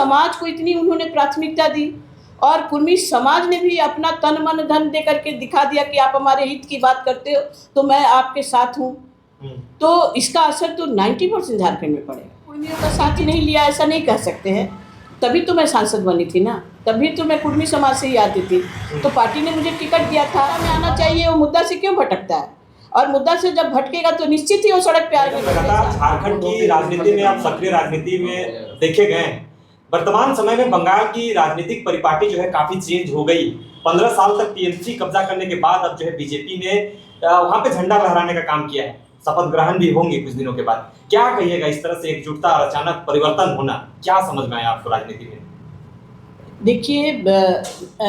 समाज को इतनी उन्होंने प्राथमिकता दी और कुर्मी समाज ने भी अपना तन मन धन दे करके दिखा दिया कि आप हमारे हित की बात करते हो तो मैं आपके साथ हूँ। तो इसका असर तो 90% झारखंड में पड़ेगा। कुर्मियों का साथ ही नहीं लिया ऐसा नहीं कह सकते हैं, तभी तो मैं सांसद बनी थी ना, तभी तो मैं कुर्मी समाज से ही आती थी, तो पार्टी ने मुझे टिकट दिया था। मैं आना चाहिए, वो मुद्दा से क्यों भटकता है? और मुद्दा से जब भटकेगा तो निश्चित ही वो सड़क पे आएगा। लगातार झारखंड की राजनीति में आप सक्रिय राजनीति में देखे गए हैं। वर्तमान समय में बंगाल की राजनीतिक परिपाटी जो है काफी चेंज हो गई। 15 साल तक टीएमसी कब्जा करने के बाद अब जो है बीजेपी ने वहां पे झंडा लहराने का काम किया है। शपथ ग्रहण भी होंगे कुछ दिनों के बाद। क्या कहिएगा इस तरह से एकजुटता और अचानक परिवर्तन होना, क्या समझ में आया आपको राजनीति में? देखिए,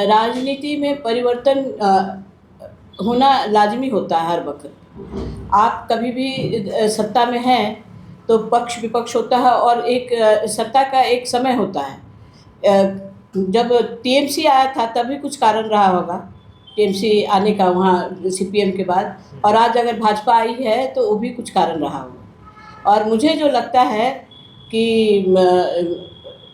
राजनीति में परिवर्तन होना लाजमी होता है हर वक्त। आप कभी भी सत्ता में हैं तो पक्ष विपक्ष होता है और एक सत्ता का एक समय होता है। जब टीएमसी आया था तभी कुछ कारण रहा होगा, टीएमसी आने का वहाँ सीपीएम के बाद, और आज अगर भाजपा आई है तो वो भी कुछ कारण रहा होगा। और मुझे जो लगता है कि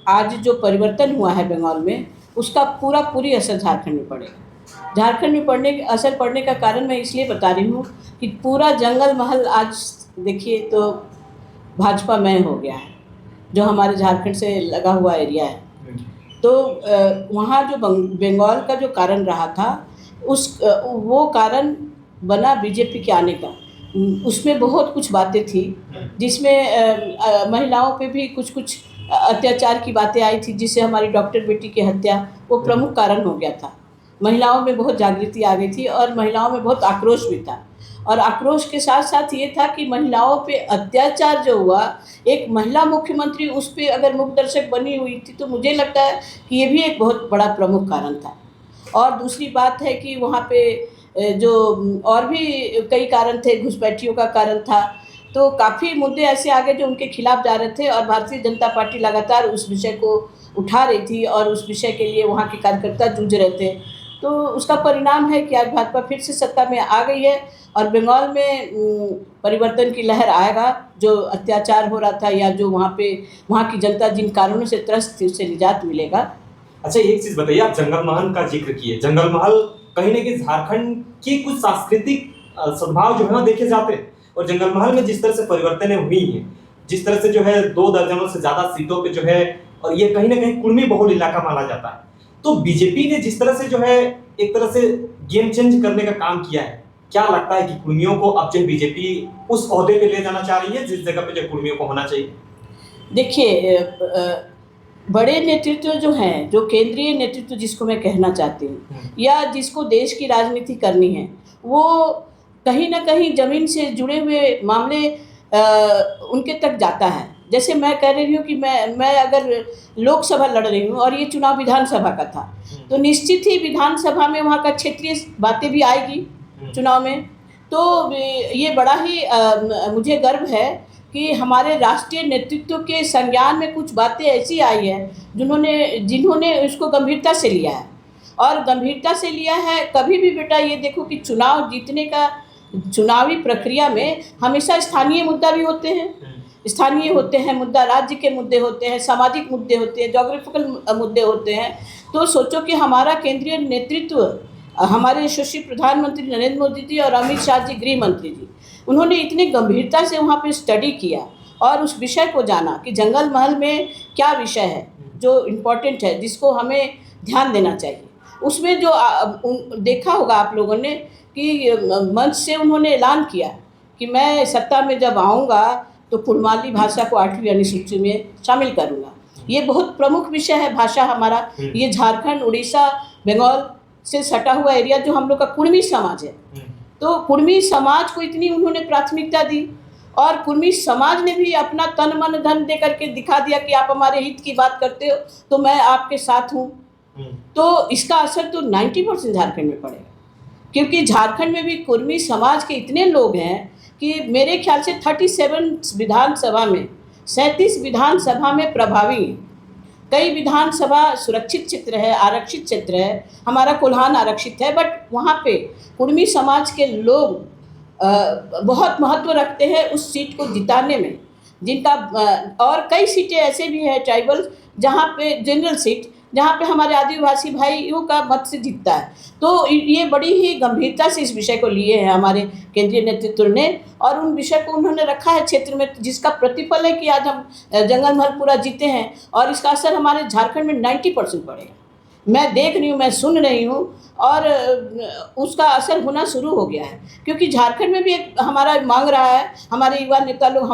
आज जो परिवर्तन हुआ है बंगाल में, उसका पूरी असर झारखंड में पड़ेगा। झारखंड में असर पड़ने का कारण मैं इसलिए बता रही हूँ कि पूरा जंगल महल आज देखिए तो भाजपा में हो गया है, जो हमारे झारखंड से लगा हुआ एरिया है। तो वहाँ जो बंगाल का जो कारण रहा था वो कारण बना बीजेपी के आने का। उसमें बहुत कुछ बातें थी जिसमें महिलाओं पे भी कुछ अत्याचार की बातें आई थी, जिससे हमारी डॉक्टर बेटी की हत्या वो प्रमुख कारण हो गया था। महिलाओं में बहुत जागृति आ गई थी और महिलाओं में बहुत आक्रोश भी था। और आक्रोश के साथ साथ ये था कि महिलाओं पे अत्याचार जो हुआ, एक महिला मुख्यमंत्री उस पर अगर मुख्य दर्शक बनी हुई थी, तो मुझे लगता है कि ये भी एक बहुत बड़ा प्रमुख कारण था। और दूसरी बात है कि वहाँ पे जो और भी कई कारण थे, घुसपैठियों का कारण था, तो काफ़ी मुद्दे ऐसे आ गए जो उनके खिलाफ जा रहे थे और भारतीय जनता पार्टी लगातार उस विषय को उठा रही थी और उस विषय के लिए वहाँ के कार्यकर्ता जूझ रहे थे। तो उसका परिणाम है कि आज भाजपा फिर से सत्ता में आ गई है और बंगाल में परिवर्तन की लहर आएगा। जो अत्याचार हो रहा था या जो वहाँ की जनता जिन कारणों से त्रस्त थी, उससे निजात मिलेगा। अच्छा, एक चीज बताइए, आप जंगल महल का जिक्र किए। जंगल महल कहीं ना कहीं झारखंड की कुछ सांस्कृतिक सद्भाव जो है देखे जाते हैं, और जंगल महल में जिस तरह से परिवर्तन हुई है, जिस तरह से जो है 2 दर्जनों से ज्यादा सीटों पे जो है, और ये कहीं ना कहीं कुर्मी बहुल इलाका माना जाता है, तो बीजेपी ने जिस तरह से जो है एक तरह से गेम चेंज करने का काम किया है, क्या लगता है कि कुर्मियों को अब जो बीजेपी उस ओहदे पे ले जाना चाह रही है जिस जगह पे जो कुर्मियों को होना चाहिए? देखिए, बड़े नेतृत्व जो हैं, जो केंद्रीय नेतृत्व जिसको मैं कहना चाहती हूँ, या जिसको देश की राजनीति करनी है, वो कहीं ना कहीं ज़मीन से जुड़े हुए मामले उनके तक जाता है। जैसे मैं कह रही हूँ कि मैं अगर लोकसभा लड़ रही हूँ और ये चुनाव विधानसभा का था, तो निश्चित ही विधानसभा में वहाँ का क्षेत्रीय बातें भी आएगी चुनाव में। तो ये बड़ा ही मुझे गर्व है कि हमारे राष्ट्रीय नेतृत्व के संज्ञान में कुछ बातें ऐसी आई है जिन्होंने इसको गंभीरता से लिया है। और गंभीरता से लिया है। कभी भी बेटा ये देखो कि चुनाव जीतने का चुनावी प्रक्रिया में हमेशा स्थानीय मुद्दा भी होते हैं, स्थानीय होते हैं मुद्दा, राज्य के मुद्दे होते हैं, सामाजिक मुद्दे होते हैं, ज्योग्राफिकल मुद्दे होते हैं। तो सोचो कि हमारा केंद्रीय नेतृत्व, हमारे यशस्वी प्रधानमंत्री नरेंद्र मोदी जी और अमित शाह जी गृह मंत्री जी, उन्होंने इतनी गंभीरता से वहाँ पे स्टडी किया और उस विषय को जाना कि जंगल महल में क्या विषय है जो इम्पोर्टेंट है, जिसको हमें ध्यान देना चाहिए। उसमें जो देखा होगा आप लोगों ने कि मंच से उन्होंने ऐलान किया कि मैं सत्ता में जब आऊँगा तो कुड़माली भाषा को 8वीं अनुसूची में शामिल करूँगा। ये बहुत प्रमुख विषय है भाषा हमारा। ये झारखंड, उड़ीसा, बंगाल से सटा हुआ एरिया जो हम लोग का कुर्मी समाज है, तो कुर्मी समाज को इतनी उन्होंने प्राथमिकता दी और कुर्मी समाज ने भी अपना तन मन धन दे करके दिखा दिया कि आप हमारे हित की बात करते हो तो मैं आपके साथ हूँ। तो इसका असर तो 90% झारखंड में पड़ेगा, क्योंकि झारखंड में भी कुर्मी समाज के इतने लोग हैं कि मेरे ख्याल से 37 विधानसभा में 37 विधानसभा में प्रभावी हैं। कई विधानसभा सुरक्षित क्षेत्र है, आरक्षित क्षेत्र है, हमारा कोल्हान आरक्षित है, बट वहाँ पे कुर्मी समाज के लोग बहुत महत्व रखते हैं उस सीट को जिताने में। जिनका और कई सीटें ऐसे भी हैं ट्राइबल जहाँ पे जनरल सीट जहाँ पे हमारे आदिवासी भाइयों का मत से जीतता है। तो ये बड़ी ही गंभीरता से इस विषय को लिए हैं हमारे केंद्रीय नेतृत्व ने, और उन विषय को उन्होंने रखा है क्षेत्र में, जिसका प्रतिफल है कि आज हम जंगल महल पूरा जीते हैं, और इसका असर हमारे झारखंड में 90% पड़ेगा। मैं देख रही हूँ, मैं सुन रही हूँ, और उसका असर होना शुरू हो गया है, क्योंकि झारखंड में भी एक हमारा मांग रहा है, हमारे युवा नेता लोग,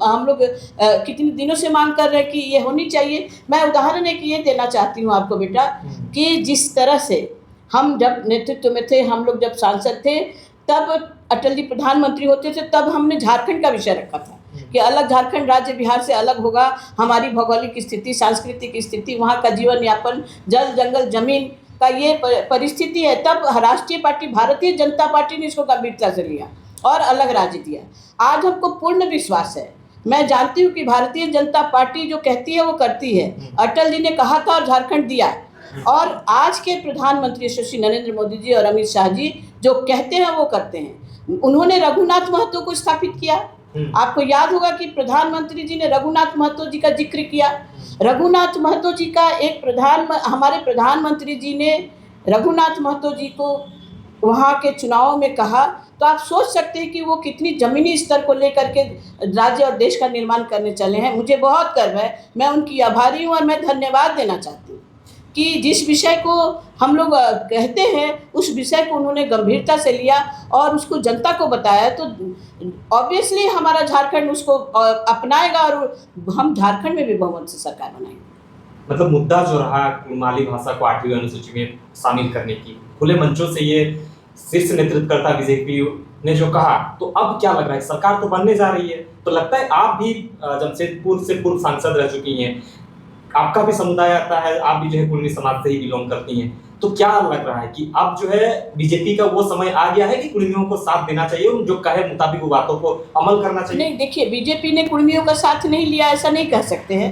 हम लोग कितने दिनों से मांग कर रहे हैं कि ये होनी चाहिए। मैं उदाहरण एक ये देना चाहती हूँ आपको बेटा, कि जिस तरह से हम जब नेतृत्व में थे, हम लोग जब सांसद थे, तब अटल जी प्रधानमंत्री होते थे, तब हमने झारखंड का विषय रखा था कि अलग झारखंड राज्य बिहार से अलग होगा, हमारी भौगोलिक स्थिति, सांस्कृतिक स्थिति, वहाँ का जीवन यापन, जल जंगल जमीन का ये परिस्थिति है। तब राष्ट्रीय पार्टी भारतीय जनता पार्टी ने इसको गंभीरता से लिया और अलग राज्य दिया। आज हमको पूर्ण विश्वास है, मैं जानती हूँ कि भारतीय जनता पार्टी जो कहती है वो करती है। अटल जी ने कहा था और झारखंड दिया, और आज के प्रधानमंत्री श्री नरेंद्र मोदी जी और अमित शाह जी जो कहते हैं वो करते हैं। उन्होंने रघुनाथ महतो को स्थापित किया। आपको याद होगा कि प्रधानमंत्री जी ने रघुनाथ महतो जी का जिक्र किया। रघुनाथ महतो जी का हमारे प्रधानमंत्री जी ने रघुनाथ महतो जी को वहाँ के चुनाव में कहा, तो आप सोच सकते हैं कि वो कितनी ज़मीनी स्तर को लेकर के राज्य और देश का निर्माण करने चले हैं। मुझे बहुत गर्व है, मैं उनकी आभारी हूँ, और मैं धन्यवाद देना चाहती हूँ कि जिस विषय को हम लोग कहते हैं उस विषय को उन्होंने गंभीरता से लिया और उसको जनता को बताया। तो ऑब्वियसली हमारा झारखंड उसको अपनाएगा, और हम झारखंड में भी बहुमत से सरकार बनाएंगे। मतलब मुद्दा जो रहा कुड़माली भाषा को 8वीं अनुसूची में शामिल करने की, खुले मंचों से ये शीर्ष नेतृत्वकर्ता बीजेपी ने जो कहा, तो अब क्या लग रहा है, सरकार तो बनने जा रही है, तो लगता है आप भी जमशेदपुर से पूर्व सांसद रह चुकी हैं, आपका भी समुदाय आता है, आप भी जो है कुर्मी समाज से ही बिलोंग करती हैं, तो क्या लग रहा है कि अब जो है बीजेपी का वो समय आ गया है कि कुर्मियों को साथ देना चाहिए, उन जो कहे मुताबिक वो बातों को अमल करना चाहिए? नहीं, देखिए, बीजेपी ने कुर्मियों का साथ नहीं लिया ऐसा नहीं कह सकते हैं।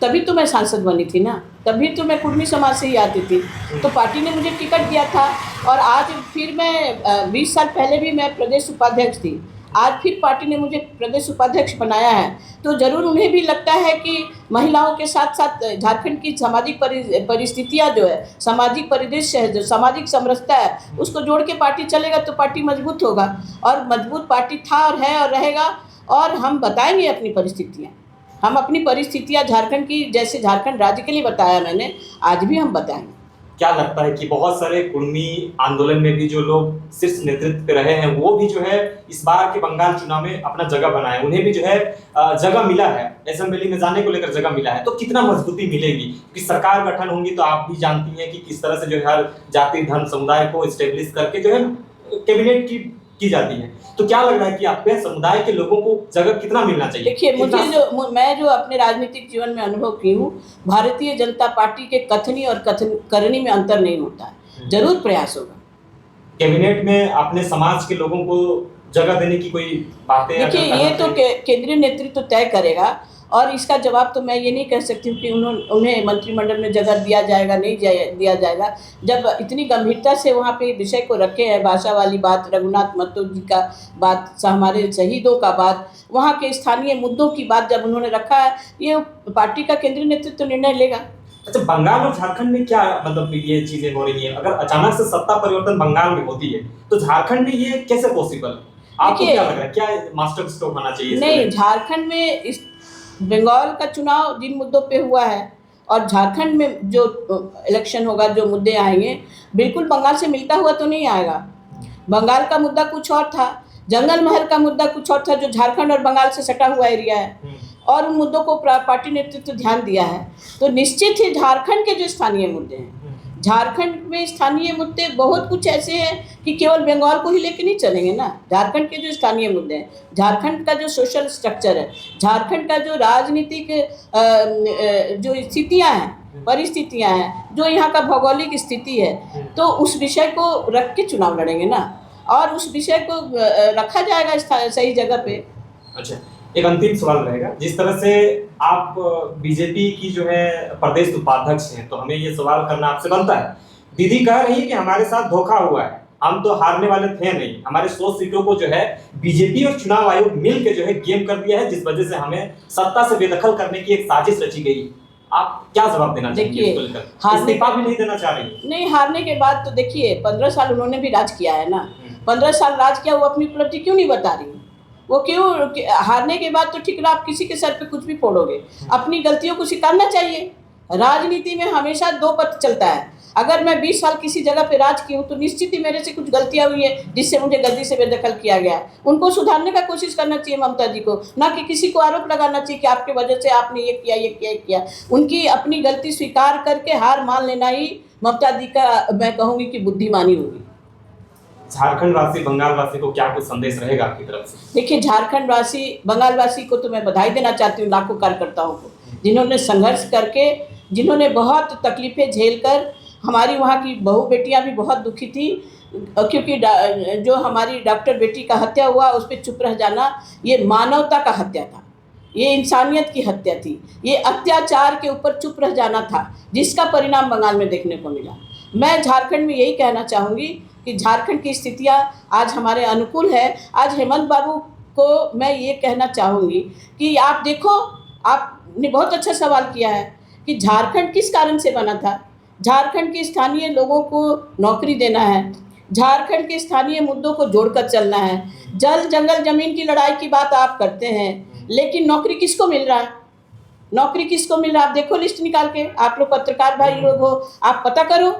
तभी तो मैं सांसद बनी थी ना, तभी तो मैं कुर्मी समाज से ही आती थी, तो पार्टी ने मुझे टिकट दिया था। और आज फिर मैं 20 साल पहले भी मैं प्रदेश उपाध्यक्ष थी, आज फिर पार्टी ने मुझे प्रदेश उपाध्यक्ष बनाया है, तो ज़रूर उन्हें भी लगता है कि महिलाओं के साथ साथ झारखंड की सामाजिक परिस्थितियाँ जो है, सामाजिक परिदृश्य है, जो सामाजिक समरसता है, उसको जोड़ के पार्टी चलेगा तो पार्टी मजबूत होगा। और मजबूत पार्टी था और है और रहेगा, और हम बताएंगे अपनी परिस्थितियाँ। हम अपनी परिस्थितियाँ झारखंड की, जैसे झारखंड राज्य के लिए बताया मैंने, आज भी हम बताएंगे। क्या लगता है कि बहुत सारे कुर्मी आंदोलन में भी जो लोग शीर्ष नेतृत्व पे रहे हैं, वो भी जो है इस बार के बंगाल चुनाव में अपना जगह बनाए, उन्हें भी जो है जगह मिला है, असेंबली में जाने को लेकर जगह मिला है, तो कितना मजबूती मिलेगी? कि सरकार गठन होंगी तो आप भी जानती हैं कि किस तरह से जो है हर जाति धर्म समुदाय को स्टेब्लिश करके जो है कैबिनेट की जाती है, तो क्या लग रहा है कि आपके समुदाय के लोगों को जगह कितना मिलना चाहिए? देखिए, मैं जो अपने राजनीतिक जीवन में अनुभव की हूँ, भारतीय जनता पार्टी के कथनी और करनी में अंतर नहीं होता है, जरूर प्रयास होगा। कैबिनेट में अपने समाज के लोगों को जगह देने की कोई बातें? देखिए, ये तो केंद्रीय नेतृत्व तय करेगा, और इसका जवाब तो मैं ये नहीं कह सकती हूँ कि उन्हें मंत्रिमंडल में जगह दिया जाएगा नहीं दिया जाएगा। जब इतनी गंभीरता से वहाँ पे विषय को रखे हैं, भाषा वाली बात, रघुनाथ महतो जी का बात, हमारे शहीदों का बात, वहाँ के स्थानीय मुद्दों की बात जब उन्होंने रखा है, ये पार्टी का केंद्रीय नेतृत्व निर्णय लेगा। अच्छा, बंगाल और झारखंड में क्या मतलब ये चीजें हो रही है? अगर अचानक से सत्ता परिवर्तन बंगाल में होती है तो झारखंड में ये कैसे पॉसिबल है? आपको क्या लग रहा है, क्या मास्टर स्ट्रोक होना चाहिए? नहीं, झारखंड में इस बंगाल का चुनाव जिन मुद्दों पे हुआ है और झारखंड में जो इलेक्शन होगा, जो मुद्दे आएंगे, बिल्कुल बंगाल से मिलता हुआ तो नहीं आएगा। बंगाल का मुद्दा कुछ और था, जंगल महल का मुद्दा कुछ और था, जो झारखंड और बंगाल से सटा हुआ एरिया है, और उन मुद्दों को पार्टी नेतृत्व ध्यान दिया है। तो निश्चित ही झारखंड के जो स्थानीय मुद्दे हैं, झारखंड में स्थानीय मुद्दे बहुत कुछ ऐसे हैं कि केवल बंगाल को ही लेके नहीं चलेंगे ना। झारखंड के जो स्थानीय मुद्दे हैं, झारखंड का जो सोशल स्ट्रक्चर है, झारखंड का जो राजनीतिक जो स्थितियां हैं, परिस्थितियां हैं, जो यहाँ का भौगोलिक स्थिति है, तो उस विषय को रख के चुनाव लड़ेंगे ना, और उस विषय को रखा जाएगा सही जगह पे। अच्छा, एक अंतिम सवाल रहेगा, जिस तरह से आप बीजेपी की जो है प्रदेश उपाध्यक्ष हैं, तो हमें ये सवाल करना आपसे बनता है। दीदी कह रही है कि हमारे साथ धोखा हुआ है, हम तो हारने वाले थे नहीं, हमारे 100 सीटों को जो है बीजेपी और चुनाव आयोग मिल के जो है गेम कर दिया है, जिस वजह से हमें सत्ता से बेदखल करने की एक साजिश रची गई। आप क्या जवाब देना चाहेंगे इसको लेकर? इस्तीफा भी नहीं देना चाह रही? नहीं, हारने के बाद तो देखिए 15 साल उन्होंने भी राज किया है ना, 15 साल राज किया, वो अपनी उपलब्धि क्यों नहीं बता रही? वो क्यों हारने के बाद तो ठीक है, आप किसी के सर पे कुछ भी फोड़ोगे, अपनी गलतियों को स्वीकारना चाहिए। राजनीति में हमेशा दो पथ चलता है। अगर मैं 20 साल किसी जगह पे राज की हूँ तो निश्चित ही मेरे से कुछ गलतियाँ हुई है जिससे मुझे गलती से बेदखल किया गया है, उनको सुधारने का कोशिश करना चाहिए ममता जी को, ना कि किसी को आरोप लगाना चाहिए कि आपकी वजह से आपने ये किया, ये किया, ये किया। उनकी अपनी गलती स्वीकार करके हार मान लेना ही ममता जी का, मैं कहूँगी कि बुद्धिमानी होगी। झारखंड वासी बंगाल वासी को क्या कुछ संदेश रहेगा आपकी तरफ से? देखिए, झारखंड वासी बंगाल वासी को तो मैं बधाई देना चाहती हूँ, लाखों कार्यकर्ताओं को, जिन्होंने संघर्ष करके, जिन्होंने बहुत तकलीफ़ें झेलकर, हमारी वहाँ की बहू बेटियाँ भी बहुत दुखी थी, क्योंकि जो हमारी डॉक्टर बेटी का हत्या हुआ उस पर चुप रह जाना, ये मानवता का हत्या था, ये इंसानियत की हत्या थी, ये अत्याचार के ऊपर चुप रह जाना था, जिसका परिणाम बंगाल में देखने को मिला। मैं झारखंड में यही कहना चाहूँगी कि झारखंड की स्थितियाँ आज हमारे अनुकूल है। आज हेमंत बाबू को मैं ये कहना चाहूँगी कि आप देखो, आपने बहुत अच्छा सवाल किया है कि झारखंड किस कारण से बना था। झारखंड के स्थानीय लोगों को नौकरी देना है, झारखंड के स्थानीय मुद्दों को जोड़कर चलना है। जल जंगल जमीन की लड़ाई की बात आप करते हैं, लेकिन नौकरी किसको मिल रहा है? नौकरी किसको मिल रहा है? आप देखो लिस्ट निकाल के, आप लोग पत्रकार भाई लोग हो, आप पता करो।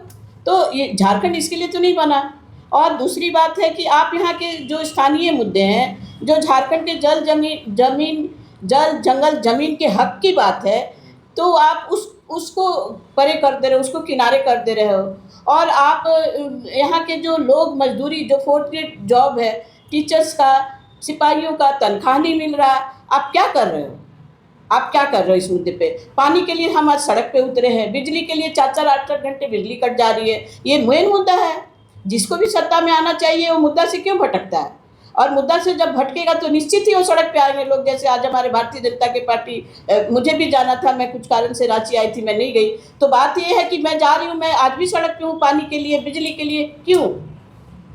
तो ये झारखंड इसके लिए तो नहीं बना। और दूसरी बात है कि आप यहाँ के जो स्थानीय मुद्दे हैं, जो झारखंड के जल जंगल जमीन के हक की बात है, तो आप उसको परे कर दे रहे हो, उसको किनारे कर दे रहे हो। और आप यहाँ के जो लोग मजदूरी, जो 4th ग्रेड जॉब है, टीचर्स का, सिपाहियों का तनख्वाह नहीं मिल रहा, आप क्या कर रहे हो? आप क्या कर रहे हो इस मुद्दे पे? पानी के लिए हम आज सड़क पे उतरे हैं, बिजली के लिए 4-4 8-8 घंटे बिजली कट जा रही है। ये मेन मुद्दा है। जिसको भी सत्ता में आना चाहिए वो मुद्दा से क्यों भटकता है? और मुद्दा से जब भटकेगा तो निश्चित ही वो सड़क पे आएंगे लोग। जैसे आज हमारे भारतीय जनता के पार्टी, मुझे भी जाना था, मैं कुछ कारण से रांची आई थी, मैं नहीं गई। तो बात ये है कि मैं जा रही हूँ, मैं आज भी सड़क पे हूँ, पानी के लिए, बिजली के लिए। क्यों?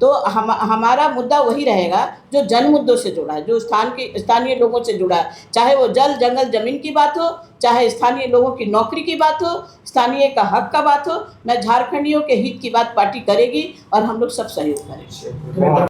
तो हमारा मुद्दा वही रहेगा जो जन मुद्दों से जुड़ा है, जो स्थानीय लोगों से जुड़ा है। चाहे वो जल जंगल जमीन की बात हो, चाहे स्थानीय लोगों की नौकरी की बात हो, स्थानीय का हक का बात हो। मैं झारखंडियों के हित की बात पार्टी करेगी और हम लोग सब सहयोग करेंगे।